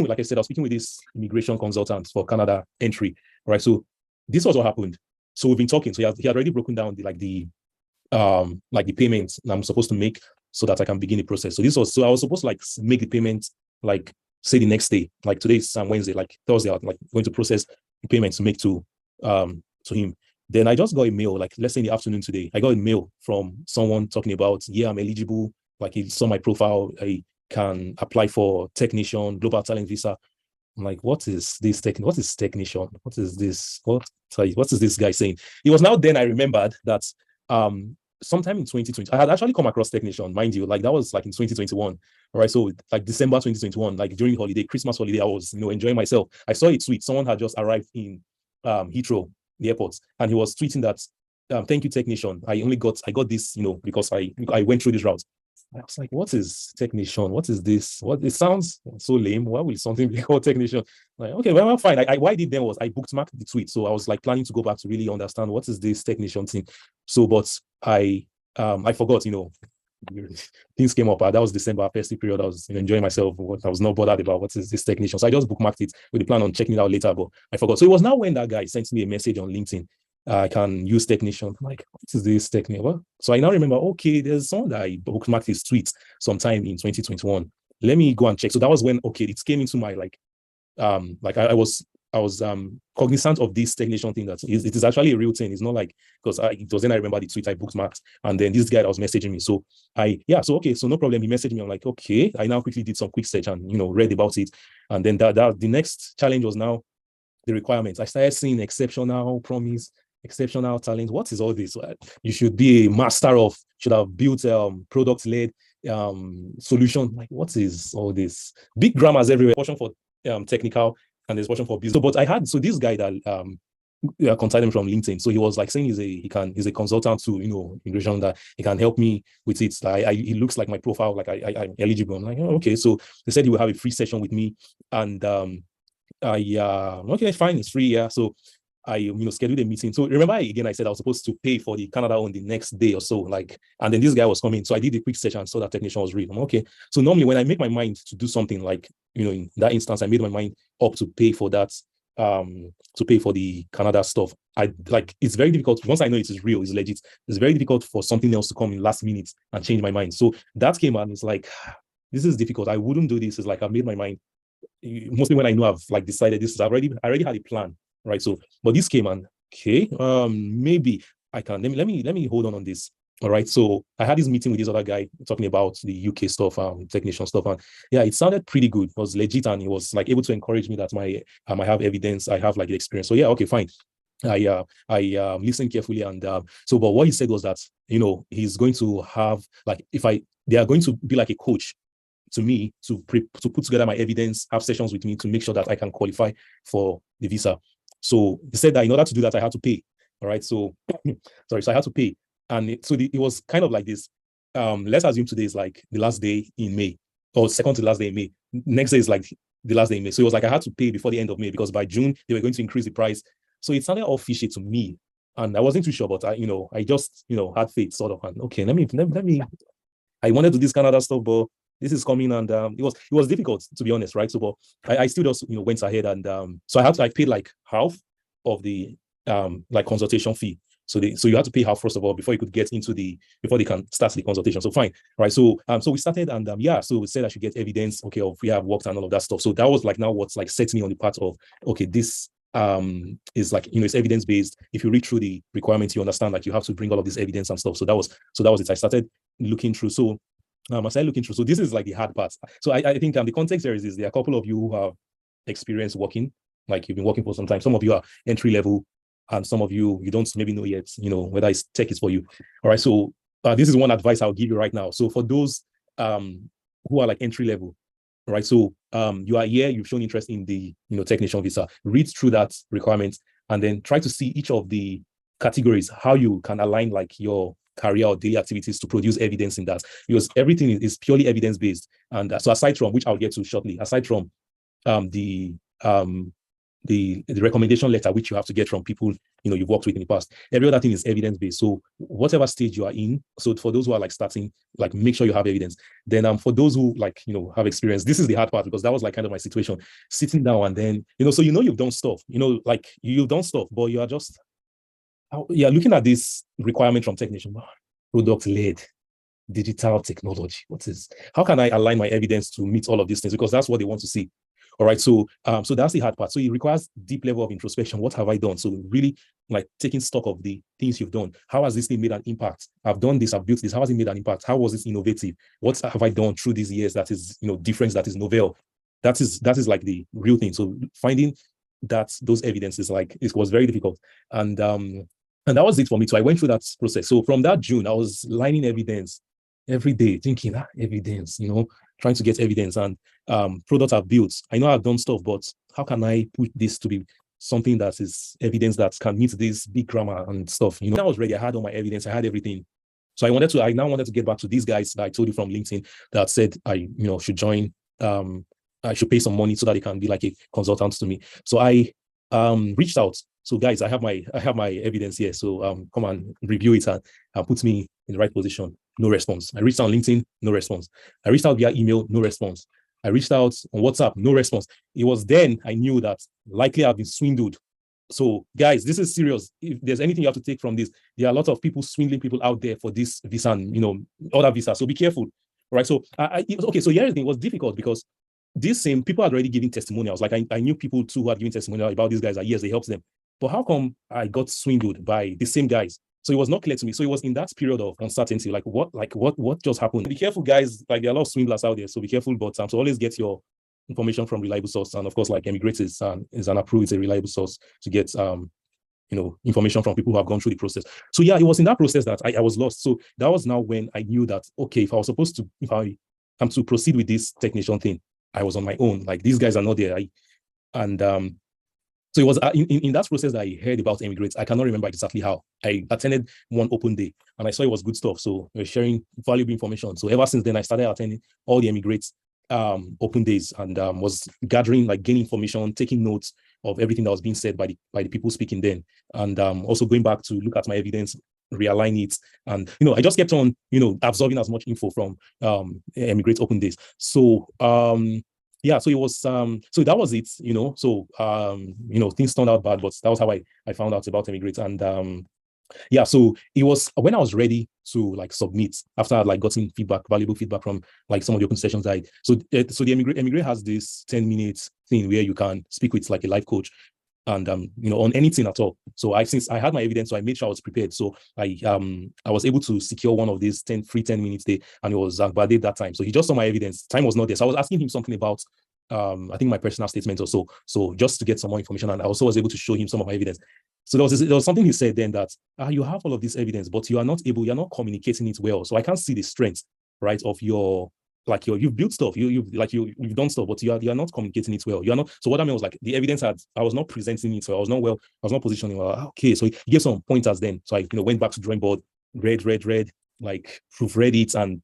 like I said, I was speaking with this immigration consultant for Canada entry, right? So this was what happened. So we've been talking. So he had already broken down the payments I'm supposed to make so that I can begin the process. So I was supposed to like make the payment like say the next day, like today's Wednesday, like Thursday, I'm like going to process the payment to make to him. Then I just got a mail, like let's say in the afternoon today, I got a mail from someone talking about, yeah, I'm eligible. Like he saw my profile, I can apply for technician, global talent visa. I'm like, what is this what is technician? What is this? What is this guy saying? It was now then I remembered that sometime in 2020, I had actually come across technician, mind you, like that was like in 2021. All right. So like December 2021, like during holiday, Christmas holiday, I was enjoying myself. I saw a tweet. Someone had just arrived in Heathrow, the airport, and he was tweeting that thank you, technician. I got this, because I went through this route. I was like, what is technician? What is this? What it sounds so lame. Why will something be called technician? Like, okay, well, fine. Why I did then was I bookmarked the tweet. So I was like planning to go back to really understand what is this technician thing. So, but I forgot, things came up. That was December, festive period. I was enjoying myself. I was not bothered about what is this technician. So I just bookmarked it with the plan on checking it out later, but I forgot. So it was now when that guy sent me a message on LinkedIn. I can use technician. I'm like, what is this technique? Well, so I now remember, okay, there's someone that I bookmarked his tweets sometime in 2021. Let me go and check. So that was when, okay, it came into my I was cognizant of this technician thing that it is actually a real thing. It's not like, because it was then I remember the tweet I bookmarked, and then this guy that was messaging me. So okay, so no problem. He messaged me. I'm like, okay. I now quickly did some quick search and read about it. And then that the next challenge was now the requirements. I started seeing exceptional promise, exceptional talent. What is all this? You should be a master of, should have built product-led solution. Like, what is all this? Big grammars everywhere. Portion for technical, and there's portion for business. So, but this guy that contacted him from LinkedIn. So he was like saying he's a consultant to immigration, that he can help me with it. He looks like my profile, like I'm eligible. I'm like, oh, okay. So they said he will have a free session with me, and okay, fine, it's free. Yeah. So I scheduled a meeting. So remember again, I said I was supposed to pay for the Canada on the next day or so, and then this guy was coming. So I did a quick search and saw that technician was real. I'm okay. So normally when I make my mind to do something, like, in that instance, I made my mind up to pay for that, to pay for the Canada stuff. It's very difficult. Once I know it is real, it's legit, it's very difficult for something else to come in last minute and change my mind. So that came out, it's like, this is difficult. I wouldn't do this. It's like I've made my mind. Mostly when I know I've decided this, I already had a plan, right? So, but this came and okay, maybe I can let me hold on this. All right. So I had this meeting with this other guy talking about the UK stuff, technician stuff, and yeah, it sounded pretty good. It was legit, and he was like able to encourage me that I have evidence, I have like the experience. So yeah, okay, fine. I listened carefully, and so, but what he said was that he's going to have they are going to be like a coach to me to put together my evidence, have sessions with me to make sure that I can qualify for the visa. So he said that in order to do that, I had to pay. All right. So, sorry. So I had to pay. And it was kind of like this. Let's assume today is like the last day in May, or second to the last day in May. Next day is like the last day in May. So it was like I had to pay before the end of May, because by June, they were going to increase the price. So it sounded all fishy to me. And I wasn't too sure, but I just, had faith sort of. And okay, let me, I wanted to do this Canada stuff, but this is coming, and it was difficult, to be honest, right? So, but I still just went ahead, and so I paid like half of the consultation fee. So you had to pay half first of all before you could get into before they can start the consultation. So fine, right? So so we started, and so we said I should get evidence, okay, of we have worked and all of that stuff. So that was like now what's like set me on the path of, okay, this is like it's evidence based. If you read through the requirements, you understand like you have to bring all of this evidence and stuff. So that was it. I started looking through. So I started looking through. So this is like the hard part. So I think the context there is there are a couple of you who have experience working, like you've been working for some time. Some of you are entry level, and some of you don't maybe know yet, whether it's tech is for you. All right. So this is one advice I'll give you right now. So for those who are like entry level, all right. So you are here, you've shown interest in the technician visa. Read through that requirement, and then try to see each of the categories, how you can align like your career or daily activities to produce evidence in that, because everything is purely evidence based. And so aside from, which I'll get to shortly, aside from the recommendation letter which you have to get from people you've worked with in the past. Every other thing is evidence-based. So whatever stage you are in, so for those who are like starting, like make sure you have evidence. Then for those who like, have experience, this is the hard part, because that was like kind of my situation, sitting down and then, so you've done stuff, like you've done stuff, but you are just, looking at this requirement from technician, product-led digital technology. How can I align my evidence to meet all of these things? Because that's what they want to see. All right. So that's the hard part. So it requires deep level of introspection. What have I done? So really like taking stock of the things you've done. How has this thing made an impact? I've done this, I've built this. How has it made an impact? How was it innovative? What have I done through these years that is, different, that is novel? That is like the real thing. So finding those evidences, like it was very difficult. And that was it for me. So I went through that process. So from that June, I was lining evidence every day, thinking evidence, trying to get evidence, and products I've built. I know I've done stuff, but how can I put this to be something that is evidence that can meet this big grammar and stuff? I was ready. I had all my evidence. I had everything. So I now wanted to get back to these guys that I told you from LinkedIn that said I, should join. I should pay some money so that they can be like a consultant to me. So I reached out. So guys, I have my evidence here. So come and review it and put me in the right position. No response. I reached out on LinkedIn, no response. I reached out via email, no response. I reached out on WhatsApp, no response. It was then I knew that likely I've been swindled. So guys, this is serious. If there's anything you have to take from this, there are a lot of people swindling people out there for this visa and, other visas. So be careful. All right. So okay. So here's the thing. It was difficult because these same people had already given testimonials. Like I knew people too who had given testimonials about these guys that yes, they helped them. But how come I got swindled by the same guys? So it was not clear to me. So it was in that period of uncertainty, like what just happened? Be careful, guys. Like there are a lot of swindlers out there, so be careful. But so always get your information from reliable source. And of course, like eMigr8 is an approved, it's a reliable source to get information from people who have gone through the process. So yeah, it was in that process that I was lost. So that was now when I knew that okay, if I am to proceed with this technician thing, I was on my own. Like these guys are not there. So it was in that process that I heard about eMigr8. I cannot remember exactly how. I attended one open day and I saw it was good stuff. So we were sharing valuable information. So ever since then, I started attending all the eMigr8 open days and was gaining information, taking notes of everything that was being said by the people speaking then. And also going back to look at my evidence, realign it. And, I just kept on, absorbing as much info from eMigr8 open days. So, yeah, so it was so that was it, so things turned out bad, but that was how I found out about eMigr8. And yeah, so it was when I was ready to like submit after I'd like gotten valuable feedback from like some of the open sessions so the eMigr8 has this 10-minute thing where you can speak with like a life coach and on anything at all. So since I had my evidence, so I made sure I was prepared. So I was able to secure one of these 10 minutes day, and it was valid that time. So he just saw my evidence. Time was not there. So I was asking him something about I think my personal statement or so. So just to get some more information, and I also was able to show him some of my evidence. So there was something he said then that you have all of this evidence, but you're not communicating it well. So I can't see the strength, right, of you've built stuff, you've done stuff, but you are not communicating it well. You are not. So what I mean was like the evidence I was not presenting it, so I was not positioning well. Okay, so he gave some pointers then. So I went back to drawing board, read, like proofread it, and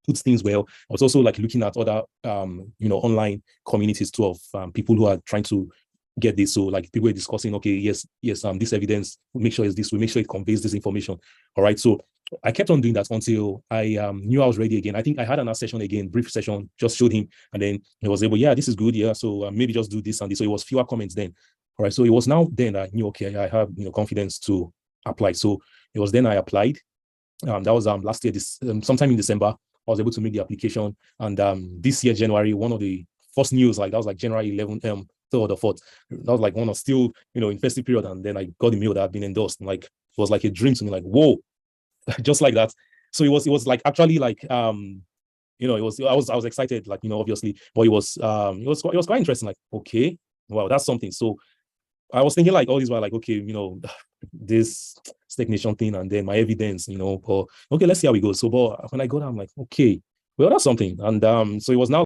put things well. I was also like looking at other online communities too of people who are trying to get this. So like people were discussing, okay, yes, this evidence, we'll make sure it's this, we make sure it conveys this information. All right. So I kept on doing that until I knew I was ready again. I think I had another session again, brief session, just showed him, and then he was able, yeah, this is good. Yeah. So maybe just do this and this. So it was fewer comments then. All right. So it was now then I knew, okay, I have confidence to apply. So it was then I applied. That was last year, sometime in December, I was able to make the application. And this year, January, one of the first news, like that was like January 11th, 3rd or 4th. That was like one of still, in festive period. And then I got the mail that had been endorsed. And like, it was like a dream to me, like, whoa, just like that. So it was like actually like, I was excited, like, obviously, but it was quite interesting. Like, okay, wow, that's something. So I was thinking like all these were like, okay, this stagnation thing and then my evidence, but okay, let's see how it goes. So, but when I got there, I'm like, okay, well, that's something. And so it was now